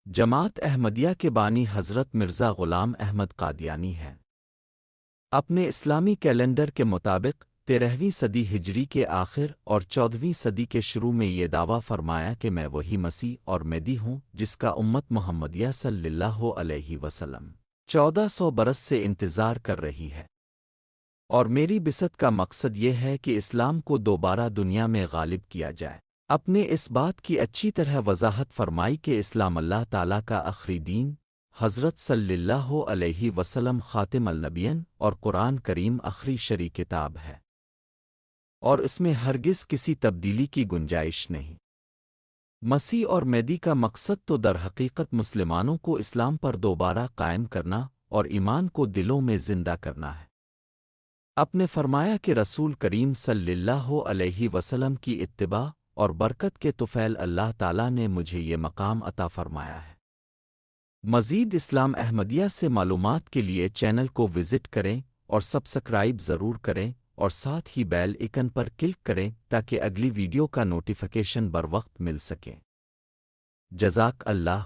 جماعت احمدیہ کے بانی حضرت مرزا غلام احمد قادیانی ہیں۔ اپنے اسلامی کیلنڈر کے مطابق 13ویں صدی ہجری کے آخر اور 14ویں صدی کے شروع میں یہ دعویٰ فرمایا کہ میں وہی مسیح اور مہدی ہوں جس کا امت محمدیہ صلی اللہ علیہ وسلم 1400 برس سے انتظار کر رہی ہے، اور میری بعثت کا مقصد یہ ہے کہ اسلام کو دوبارہ دنیا میں غالب کیا جائے۔ اپنے اس بات کی اچھی طرح وضاحت فرمائی کہ اسلام اللہ تعالیٰ کا آخری دین، حضرت صلی اللہ علیہ وسلم خاتم النبیین، اور قرآن کریم آخری شرعی کتاب ہے، اور اس میں ہرگز کسی تبدیلی کی گنجائش نہیں۔ مسیح اور مہدی کا مقصد تو در حقیقت مسلمانوں کو اسلام پر دوبارہ قائم کرنا اور ایمان کو دلوں میں زندہ کرنا ہے۔ آپ نے فرمایا کہ رسول کریم صلی اللہ علیہ وسلم کی اتباع اور برکت کے طفیل اللہ تعالیٰ نے مجھے یہ مقام عطا فرمایا ہے۔ مزید اسلام احمدیہ سے معلومات کے لیے چینل کو وزٹ کریں اور سبسکرائب ضرور کریں، اور ساتھ ہی بیل آئکن پر کلک کریں تاکہ اگلی ویڈیو کا نوٹیفیکیشن بر وقت مل سکے۔ جزاک اللہ۔